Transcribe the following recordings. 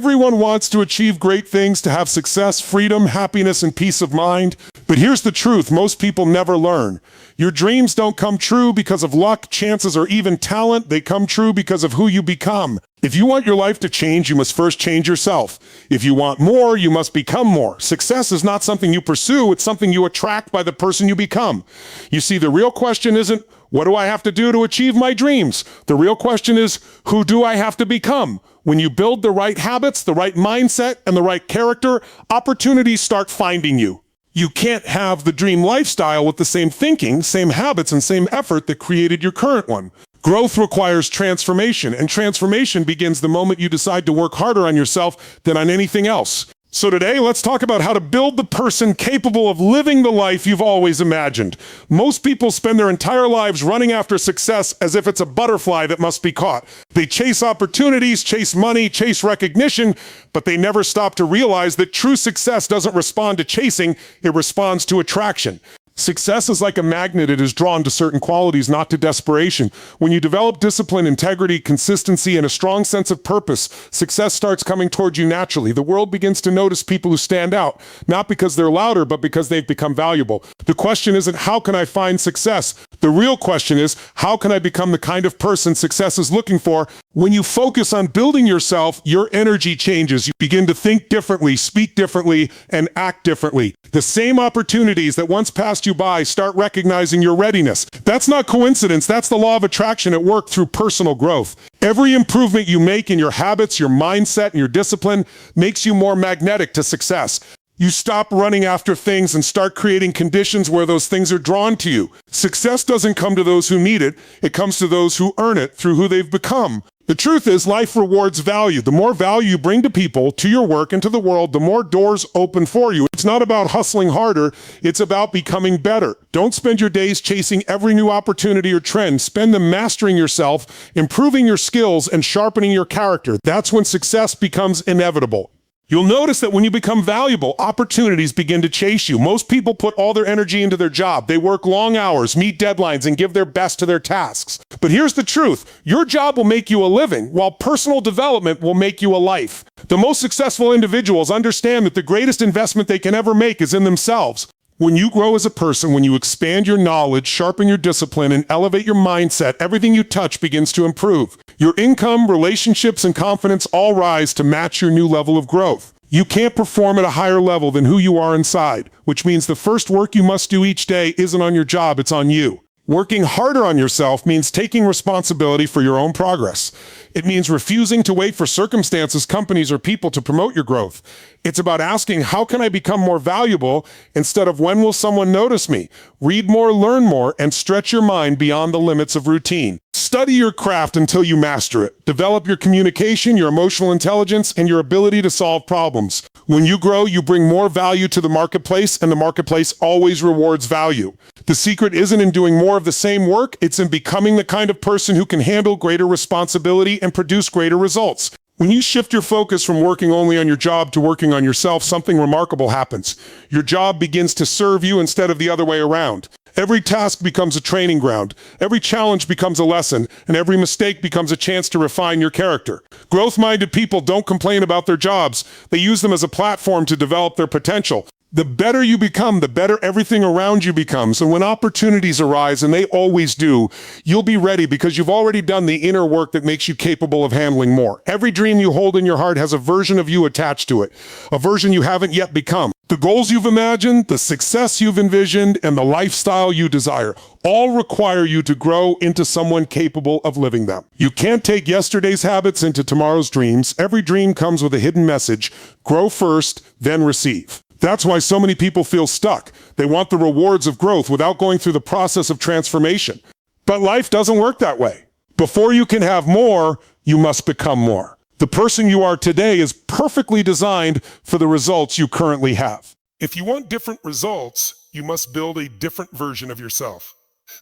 Everyone wants to achieve great things, to have success, freedom, happiness, and peace of mind. But here's the truth, most people never learn. Your dreams don't come true because of luck, chances, or even talent. They come true because of who you become. If you want your life to change, you must first change yourself. If you want more, you must become more. Success is not something you pursue, it's something you attract by the person you become. You see, the real question isn't, what do I have to do to achieve my dreams? The real question is, who do I have to become? When you build the right habits, the right mindset, and the right character, opportunities start finding you. You can't have the dream lifestyle with the same thinking, same habits, and same effort that created your current one. Growth requires transformation, and transformation begins the moment you decide to work harder on yourself than on anything else. So today, let's talk about how to build the person capable of living the life you've always imagined. Most people spend their entire lives running after success as if it's a butterfly that must be caught. They chase opportunities, chase money, chase recognition, but they never stop to realize that true success doesn't respond to chasing, it responds to attraction. Success is like a magnet. It is drawn to certain qualities, not to desperation. When you develop discipline, integrity, consistency, and a strong sense of purpose, success starts coming towards you naturally. The world begins to notice people who stand out, not because they're louder, but because they've become valuable. The question isn't, how can I find success? The real question is, how can I become the kind of person success is looking for? When you focus on building yourself, your energy changes. You begin to think differently, speak differently, and act differently. The same opportunities that once passed you by start recognizing your readiness. That's not coincidence. That's the law of attraction at work through personal growth. Every improvement you make in your habits, your mindset, and your discipline makes you more magnetic to success. You stop running after things and start creating conditions where those things are drawn to you. Success doesn't come to those who need it. It comes to those who earn it through who they've become. The truth is, life rewards value. The more value you bring to people, to your work, and to the world, the more doors open for you. It's not about hustling harder. It's about becoming better. Don't spend your days chasing every new opportunity or trend. Spend them mastering yourself, improving your skills, and sharpening your character. That's when success becomes inevitable. You'll notice that when you become valuable, opportunities begin to chase you. Most people put all their energy into their job. They work long hours, meet deadlines, and give their best to their tasks. But here's the truth. Your job will make you a living, while personal development will make you a life. The most successful individuals understand that the greatest investment they can ever make is in themselves. When you grow as a person, when you expand your knowledge, sharpen your discipline, and elevate your mindset, everything you touch begins to improve. Your income, relationships, and confidence all rise to match your new level of growth. You can't perform at a higher level than who you are inside, which means the first work you must do each day isn't on your job, it's on you. Working harder on yourself means taking responsibility for your own progress. It means refusing to wait for circumstances, companies, or people to promote your growth. It's about asking, how can I become more valuable, instead of when will someone notice me? Read more, learn more, and stretch your mind beyond the limits of routine. Study your craft until you master it. Develop your communication, your emotional intelligence, and your ability to solve problems. When you grow, you bring more value to the marketplace, and the marketplace always rewards value. The secret isn't in doing more of the same work, it's in becoming the kind of person who can handle greater responsibility and produce greater results. When you shift your focus from working only on your job to working on yourself, something remarkable happens. Your job begins to serve you instead of the other way around. Every task becomes a training ground, every challenge becomes a lesson, and every mistake becomes a chance to refine your character. Growth-minded people don't complain about their jobs. They use them as a platform to develop their potential. The better you become, the better everything around you becomes. And when opportunities arise, and they always do, you'll be ready because you've already done the inner work that makes you capable of handling more. Every dream you hold in your heart has a version of you attached to it, a version you haven't yet become. The goals you've imagined, the success you've envisioned, and the lifestyle you desire all require you to grow into someone capable of living them. You can't take yesterday's habits into tomorrow's dreams. Every dream comes with a hidden message. Grow first, then receive. That's why so many people feel stuck. They want the rewards of growth without going through the process of transformation. But life doesn't work that way. Before you can have more, you must become more. The person you are today is perfectly designed for the results you currently have. If you want different results, you must build a different version of yourself.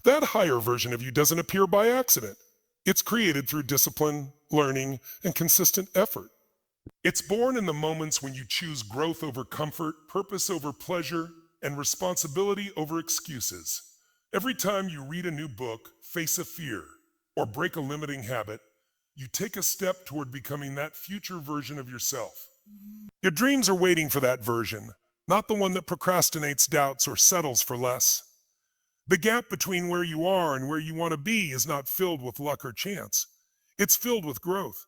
That higher version of you doesn't appear by accident. It's created through discipline, learning, and consistent effort. It's born in the moments when you choose growth over comfort, purpose over pleasure, and responsibility over excuses. Every time you read a new book, face a fear, or break a limiting habit, you take a step toward becoming that future version of yourself. Your dreams are waiting for that version, not the one that procrastinates, doubts, or settles for less. The gap between where you are and where you want to be is not filled with luck or chance. It's filled with growth.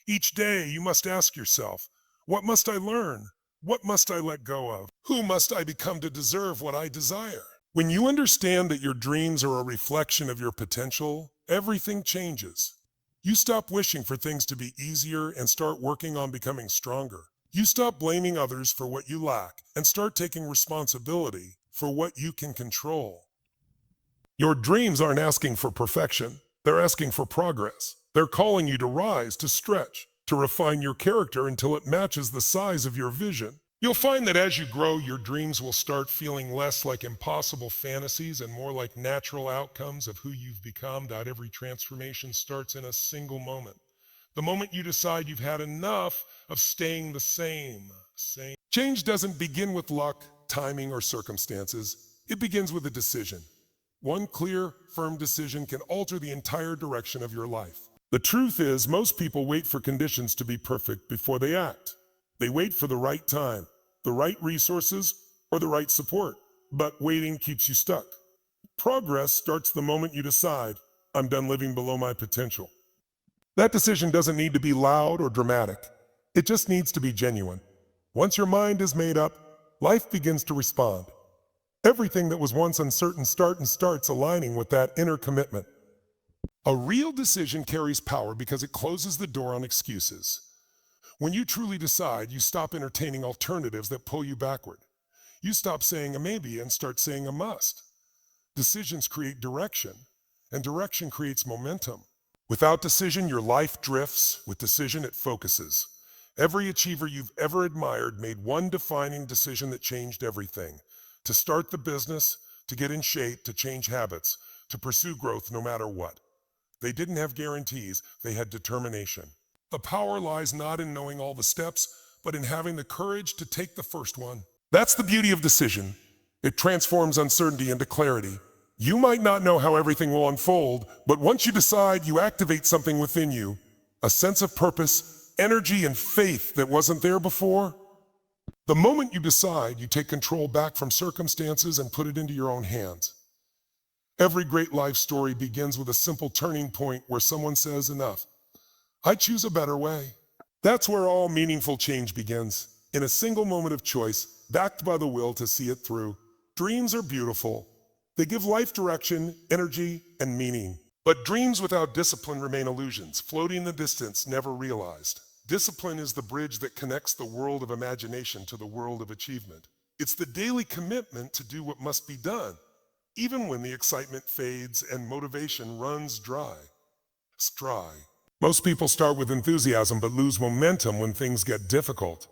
Each day you must ask yourself, what must I learn? What must I let go of? Who must I become to deserve what I desire? When you understand that your dreams are a reflection of your potential, everything changes. You stop wishing for things to be easier and start working on becoming stronger. You stop blaming others for what you lack and start taking responsibility for what you can control. Your dreams aren't asking for perfection. They're asking for progress. They're calling you to rise, to stretch, to refine your character until it matches the size of your vision. You'll find that as you grow, your dreams will start feeling less like impossible fantasies and more like natural outcomes of who you've become. Every transformation starts in a single moment. The moment you decide you've had enough of staying the same. Change doesn't begin with luck, timing, or circumstances. It begins with a decision. One clear, firm decision can alter the entire direction of your life. The truth is, most people wait for conditions to be perfect before they act. They wait for the right time, the right resources, or the right support. But waiting keeps you stuck. Progress starts the moment you decide, I'm done living below my potential. That decision doesn't need to be loud or dramatic. It just needs to be genuine. Once your mind is made up, life begins to respond. Everything that was once uncertain starts aligning with that inner commitment. A real decision carries power because it closes the door on excuses. When you truly decide, you stop entertaining alternatives that pull you backward. You stop saying a maybe and start saying a must. Decisions create direction, and direction creates momentum. Without decision, your life drifts. With decision, it focuses. Every achiever you've ever admired made one defining decision that changed everything. To start the business, to get in shape, to change habits, to pursue growth no matter what. They didn't have guarantees, they had determination. The power lies not in knowing all the steps, but in having the courage to take the first one. That's the beauty of decision. It transforms uncertainty into clarity. You might not know how everything will unfold, but once you decide, you activate something within you, a sense of purpose, energy, and faith that wasn't there before. The moment you decide, you take control back from circumstances and put it into your own hands. Every great life story begins with a simple turning point where someone says, enough. I choose a better way. That's where all meaningful change begins, in a single moment of choice, backed by the will to see it through. Dreams are beautiful. They give life direction, energy, and meaning. But dreams without discipline remain illusions, floating in the distance, never realized. Discipline is the bridge that connects the world of imagination to the world of achievement. It's the daily commitment to do what must be done, even when the excitement fades and motivation runs dry. Most people start with enthusiasm but lose momentum when things get difficult.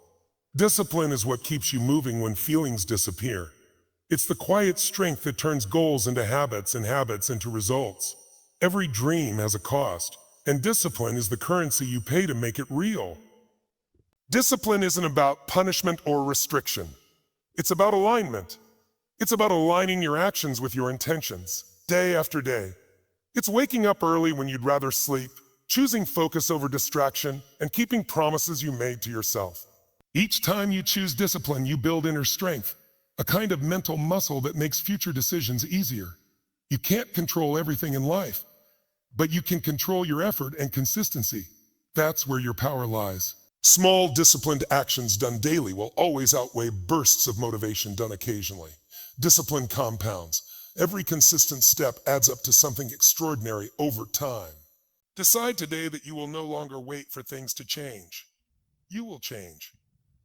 Discipline is what keeps you moving when feelings disappear. It's the quiet strength that turns goals into habits and habits into results. Every dream has a cost, and discipline is the currency you pay to make it real. Discipline isn't about punishment or restriction. It's about alignment. It's about aligning your actions with your intentions, day after day. It's waking up early when you'd rather sleep, choosing focus over distraction, and keeping promises you made to yourself. Each time you choose discipline, you build inner strength, a kind of mental muscle that makes future decisions easier. You can't control everything in life, but you can control your effort and consistency. That's where your power lies. Small, disciplined actions done daily will always outweigh bursts of motivation done occasionally. Discipline compounds. Every consistent step adds up to something extraordinary over time. Decide today that you will no longer wait for things to change. You will change.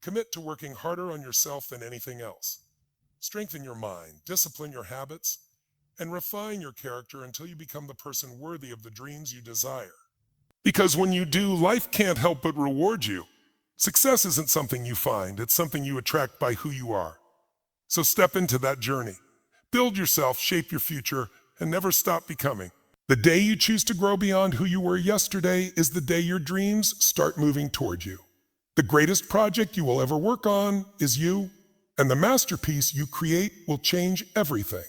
Commit to working harder on yourself than anything else. Strengthen your mind, discipline your habits, and refine your character until you become the person worthy of the dreams you desire. Because when you do, life can't help but reward you. Success isn't something you find, it's something you attract by who you are. So step into that journey. Build yourself, shape your future, and never stop becoming. The day you choose to grow beyond who you were yesterday is the day your dreams start moving toward you. The greatest project you will ever work on is you, and the masterpiece you create will change everything.